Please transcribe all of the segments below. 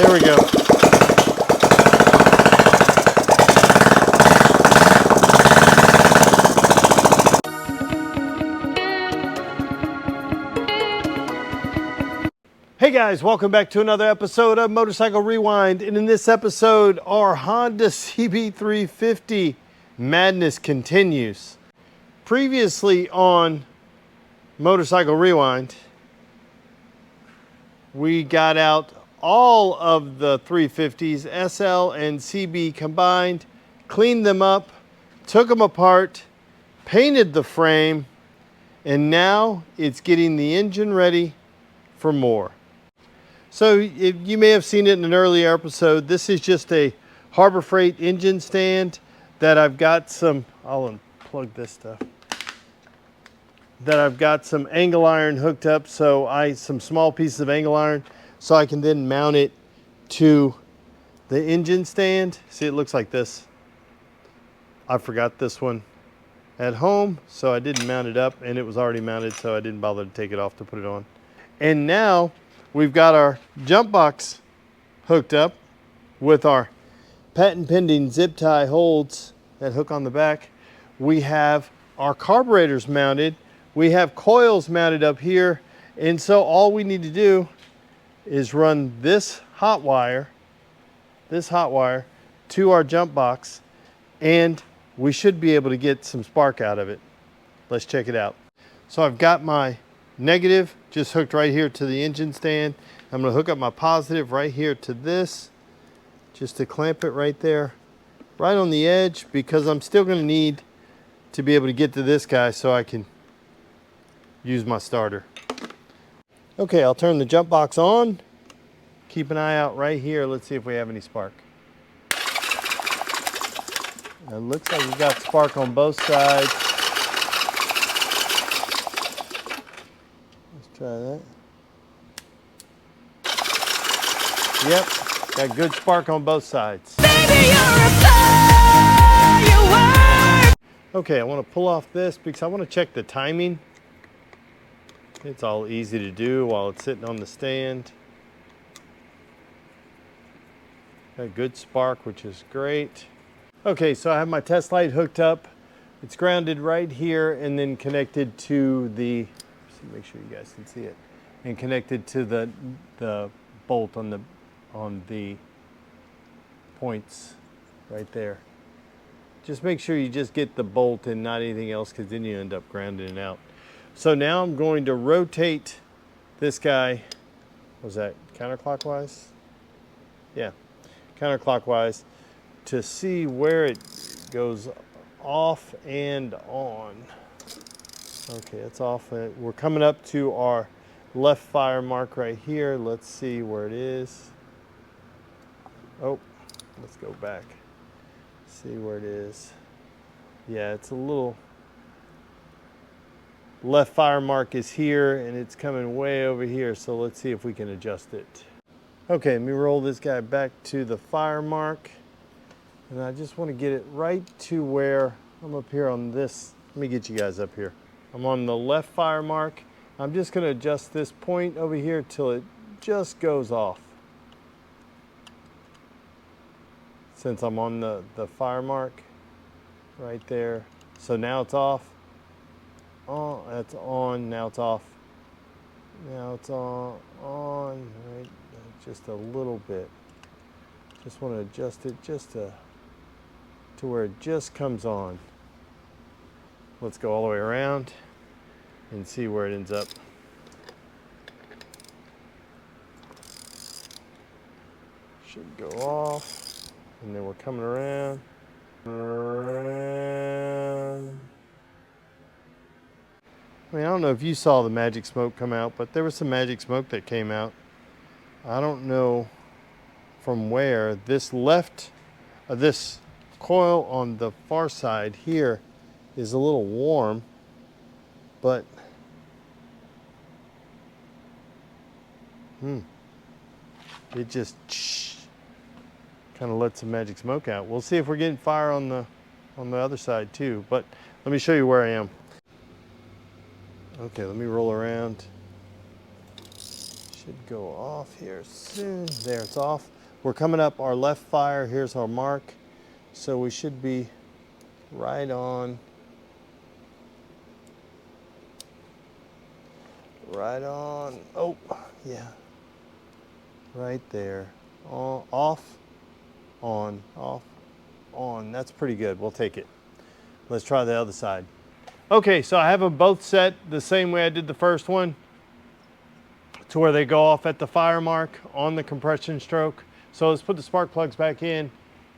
There we go. Hey guys, welcome back to another episode of Motorcycle Rewind. And in this episode, our Honda CB350 madness continues. Previously on Motorcycle Rewind, we got out all of the 350s, SL and CB combined, cleaned them up, took them apart, painted the frame, and now it's getting the engine ready for more. So you may have seen it in an earlier episode. This is just a Harbor Freight engine stand that I've got some, I'll unplug this stuff, that I've got some angle iron hooked up, some small pieces of angle iron, so I can then mount it to the engine stand. See, it looks like this. I forgot this one at home, so I didn't mount it up, and it was already mounted, so I didn't bother to take it off to put it on. And now we've got our jump box hooked up with our patent pending zip tie holds that hook on the back. We have our carburetors mounted. We have coils mounted up here. And so all we need to do is run this hot wire to our jump box, and we should be able to get some spark out of it. Let's check it out. So I've got my negative just hooked right here to the engine stand. I'm going to hook up my positive right here to this, just to clamp it right there, right on the edge, because I'm still going to need to be able to get to this guy so I can use my starter. Okay, I'll turn the jump box on. Keep an eye out right here. Let's see if we have any spark. It looks like we got spark on both sides. Try that. Yep, got good spark on both sides. Baby, you're a firework. Okay, I want to pull off this because I want to check the timing. It's all easy to do while it's sitting on the stand. Got good spark, which is great. Okay, so I have my test light hooked up. It's grounded right here and then connected to the, make sure you guys can see it, and connected to the bolt on the points right there. Just make sure you just get the bolt and not anything else, because then you end up grounding it out. So now I'm going to rotate this guy. Was that counterclockwise? Yeah, counterclockwise, to see where it goes off and on. Okay, it's off. We're coming up to our left fire mark right here. Let's see where it is. Oh, let's go back. See where it is. Yeah, it's a little, left fire mark is here and it's coming way over here. So let's see if we can adjust it. Okay, let me roll this guy back to the fire mark. And I just want to get it right to where I'm up here on this. Let me get you guys up here. I'm on the left fire mark. I'm just going to adjust this point over here till it just goes off. Since I'm on the fire mark right there. So now it's off. Oh, that's on. Now it's off. Now it's on. Right, just a little bit. Just want to adjust it just to where it just comes on. Let's go all the way around and see where it ends up. Should go off, and then we're coming around. I mean, I don't know if you saw the magic smoke come out, but there was some magic smoke that came out. I don't know from where. This this coil on the far side here is a little warm, but it just kind of lets some magic smoke out. We'll see if we're getting fire on the other side too, but let me show you where I am. Okay, let me roll around. Should go off here soon. There, it's off. We're coming up our left fire. Here's our mark. So we should be right on. Right on. Oh, yeah. Right there. Off, on, off, on. That's pretty good. We'll take it. Let's try the other side. Okay, so I have them both set the same way I did the first one, to where they go off at the fire mark on the compression stroke. So let's put the spark plugs back in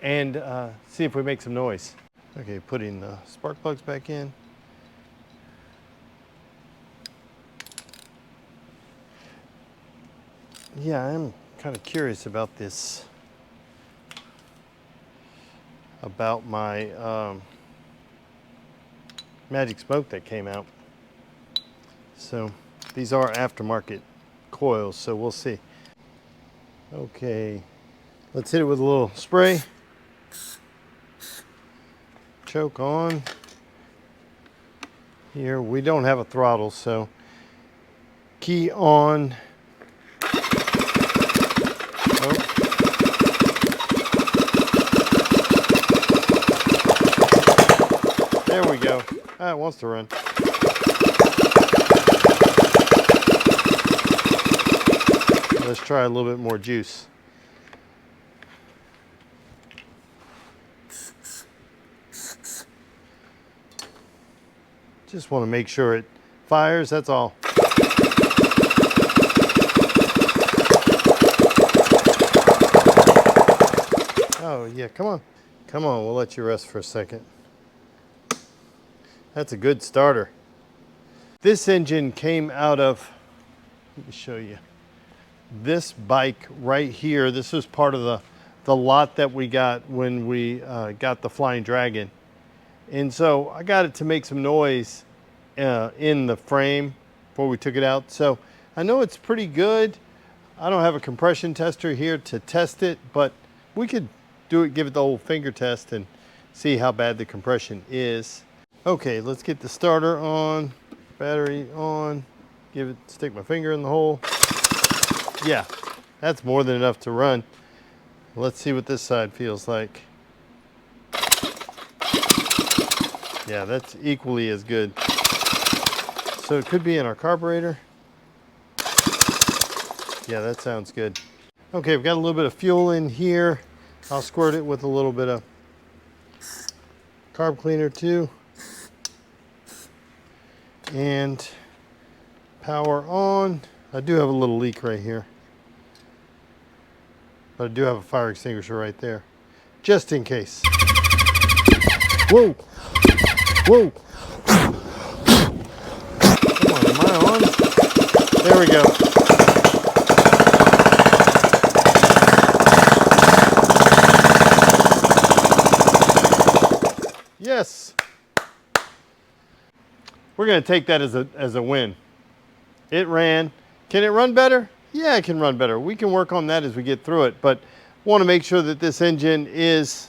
and see if we make some noise. Okay, putting the spark plugs back in. Yeah, I'm kind of curious about this, about my Magic Smoke that came out. So these are aftermarket coils, so we'll see. Okay, let's hit it with a little spray. Choke on. Here, we don't have a throttle, so key on. Oh. There we go. Ah, it wants to run. Let's try a little bit more juice. Just want to make sure it fires, that's all. Oh yeah, come on. Come on, we'll let you rest for a second. That's a good starter. This engine came out of, let me show you, this bike right here. This was part of the lot that we got when we got the Flying Dragon. And so I got it to make some noise in the frame before we took it out. So I know it's pretty good. I don't have a compression tester here to test it, but we could do it, give it the old finger test and see how bad the compression is. Okay, let's get the starter on, battery on, stick my finger in the hole. Yeah, that's more than enough to run. Let's see what this side feels like. Yeah, that's equally as good. So it could be in our carburetor. Yeah, that sounds good. Okay, we've got a little bit of fuel in here. I'll squirt it with a little bit of carb cleaner too. And power on. I do have a little leak right here, but I do have a fire extinguisher right there, just in case. Whoa! Whoa! Come on, am I on? There we go. Yes! We're going to take that as a win. It ran. Can it run better? Yeah, it can run better. We can work on that as we get through it, but want to make sure that this engine is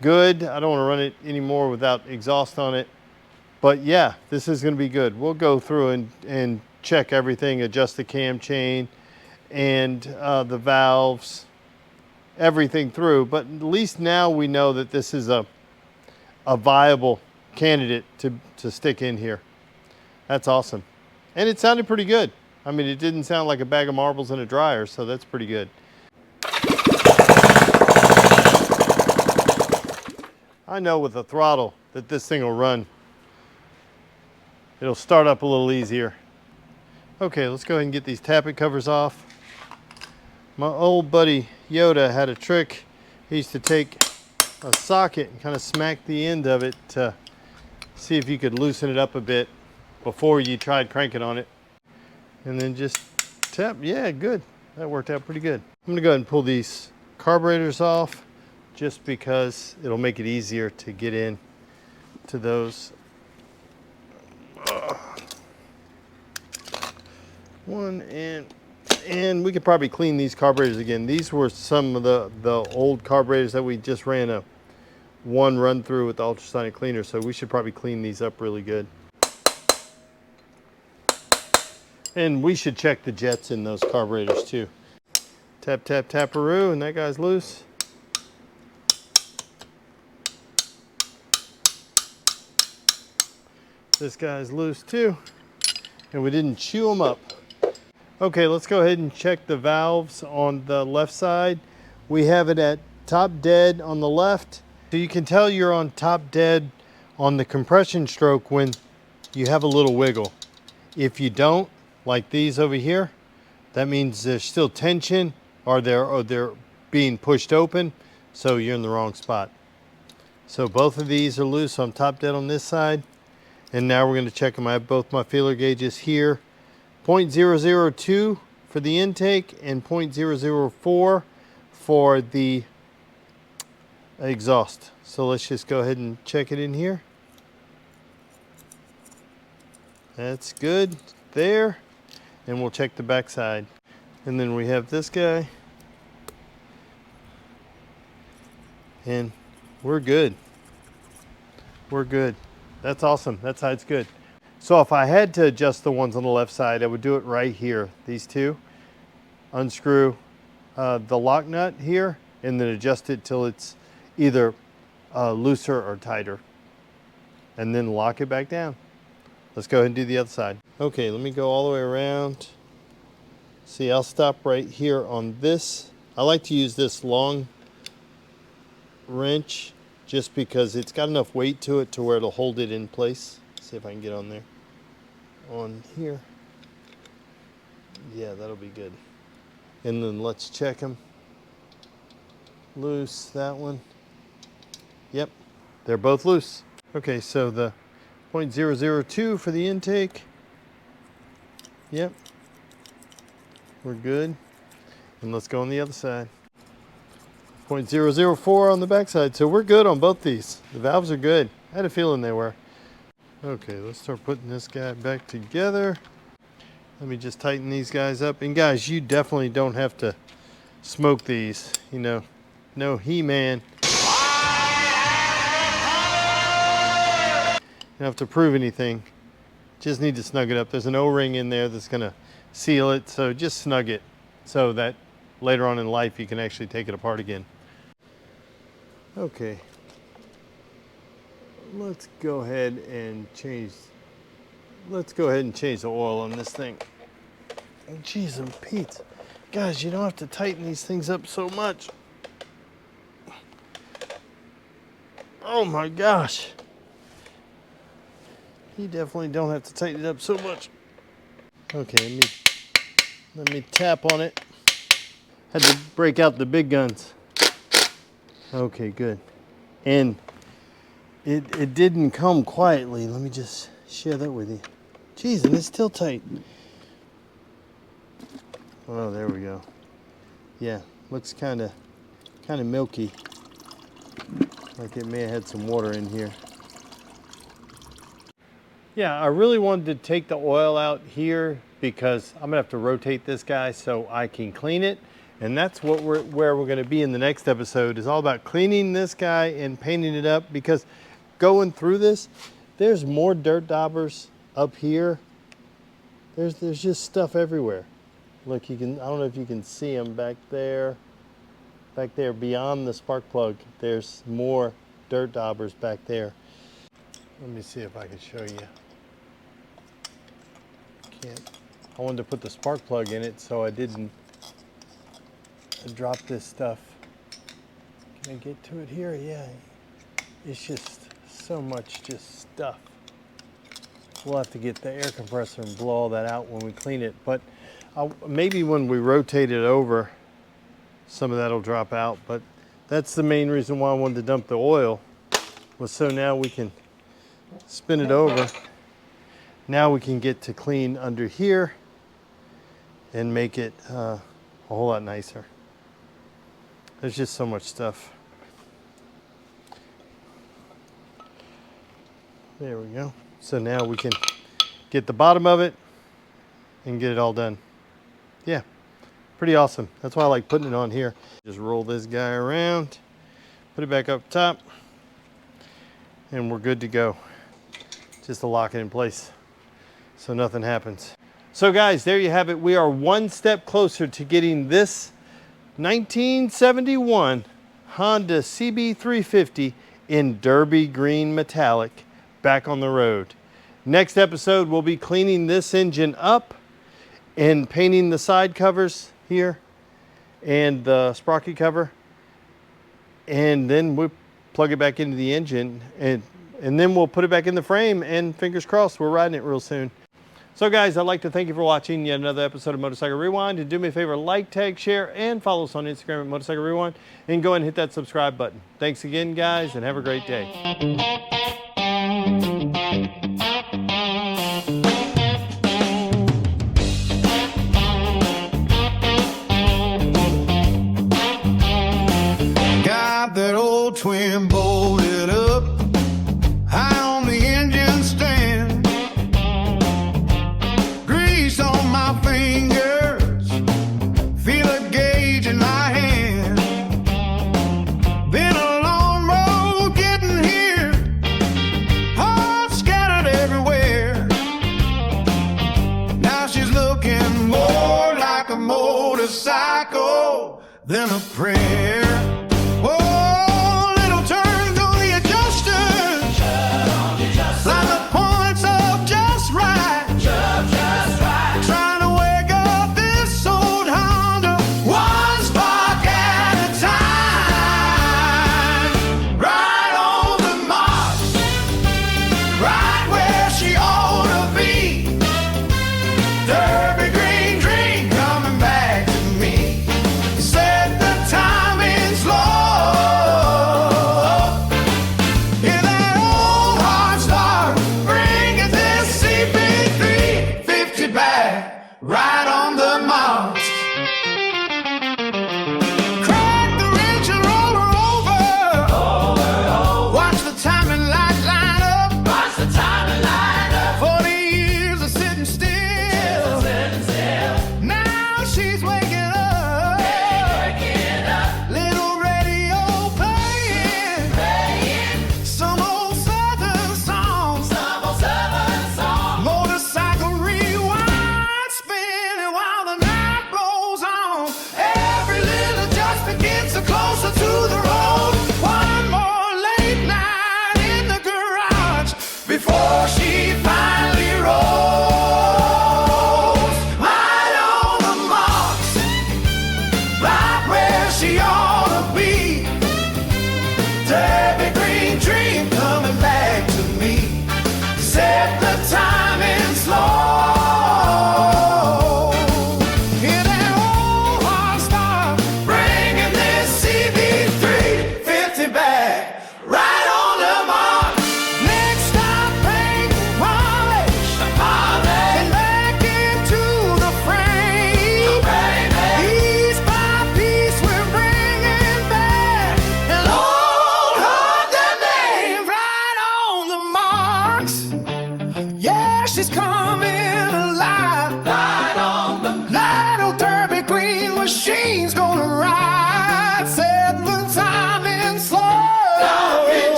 good. I don't want to run it anymore without exhaust on it. But yeah, this is going to be good. We'll go through and check everything, adjust the cam chain and the valves, everything through. But at least now we know that this is a viable candidate to stick in here. That's awesome. And it sounded pretty good. I mean, it didn't sound like a bag of marbles in a dryer, so that's pretty good. I know with the throttle that this thing will run. It'll start up a little easier. Okay, let's go ahead and get these tappet covers off. My old buddy Yoda had a trick. He used to take a socket and kind of smack the end of it to see if you could loosen it up a bit before you tried cranking on it. And then just tap. Yeah, good. That worked out pretty good. I'm gonna go ahead and pull these carburetors off just because it'll make it easier to get in to those. One and we could probably clean these carburetors again. These were some of the old carburetors that we just ran one run through with the ultrasonic cleaner, so we should probably clean these up really good. And we should check the jets in those carburetors too. Tap, tap, taparoo, and that guy's loose. This guy's loose too. And we didn't chew them up. Okay, let's go ahead and check the valves on the left side. We have it at top dead on the left. So you can tell you're on top dead on the compression stroke when you have a little wiggle. If you don't, like these over here, that means there's still tension or they're being pushed open, so you're in the wrong spot. So both of these are loose, so I'm top dead on this side. And now we're going to check them. I have both my feeler gauges here. 0.002 for the intake and 0.004 for the exhaust. So let's just go ahead and check it in here. That's good there. And we'll check the back side. And then we have this guy. And we're good. We're good. That's awesome. That side's good. So if I had to adjust the ones on the left side, I would do it right here. These two. Unscrew the lock nut here and then adjust it till it's either looser or tighter. And then lock it back down. Let's go ahead and do the other side. Okay, let me go all the way around. See, I'll stop right here on this. I like to use this long wrench just because it's got enough weight to it to where it'll hold it in place. See if I can get on there. On here. Yeah, that'll be good. And then let's check them. Loose, that one. Yep, they're both loose. Okay, so the 0.002 for the intake. Yep, we're good. And let's go on the other side. 0.004 on the back side. So we're good on both these. The valves are good. I had a feeling they were. Okay, let's start putting this guy back together. Let me just tighten these guys up. And guys, you definitely don't have to smoke these. You know, no He-Man. You don't have to prove anything. Just need to snug it up. There's an O-ring in there that's gonna seal it, so just snug it so that later on in life you can actually take it apart again. Okay. Let's go ahead and change the oil on this thing. Jeez and Pete. Guys, you don't have to tighten these things up so much. Oh my gosh. You definitely don't have to tighten it up so much. Okay, let me tap on it. Had to break out the big guns. Okay, good. And it didn't come quietly. Let me just share that with you. Jeez, and it's still tight. Oh, there we go. Yeah, looks kind of milky. Like it may have had some water in here. Yeah, I really wanted to take the oil out here because I'm gonna have to rotate this guy so I can clean it. And that's where we're gonna be in the next episode, is all about cleaning this guy and painting it up, because going through this, there's more dirt daubers up here. There's just stuff everywhere. Look, I don't know if you can see them back there beyond the spark plug. There's more dirt daubers back there. Let me see if I can show you. I wanted to put the spark plug in it so I didn't drop this stuff. Can I get to it here? Yeah. It's just so much just stuff. We'll have to get the air compressor and blow all that out when we clean it. But maybe when we rotate it over, some of that will drop out. But that's the main reason why I wanted to dump the oil, was so now we can spin it over. Now we can get to clean under here and make it a whole lot nicer. There's just so much stuff. There we go. So now we can get the bottom of it and get it all done. Yeah, pretty awesome. That's why I like putting it on here. Just roll this guy around, put it back up top, and we're good to go. Just to lock it in place so nothing happens. So guys, there you have it. We are one step closer to getting this 1971 Honda CB350 in Derby Green Metallic back on the road. Next episode, we'll be cleaning this engine up and painting the side covers here and the sprocket cover. And then we'll plug it back into the engine and then we'll put it back in the frame, and fingers crossed, we're riding it real soon. So guys, I'd like to thank you for watching yet another episode of Motorcycle Rewind. And do me a favor, like, tag, share, and follow us on Instagram at Motorcycle Rewind. And go ahead and hit that subscribe button. Thanks again, guys, and have a great day. Got that old twin bolted up high on the engine stand. Grease on my fingers, feel a gauge in my hand. Been a long road getting here, hearts scattered everywhere. Now she's looking more like a motorcycle than a prayer.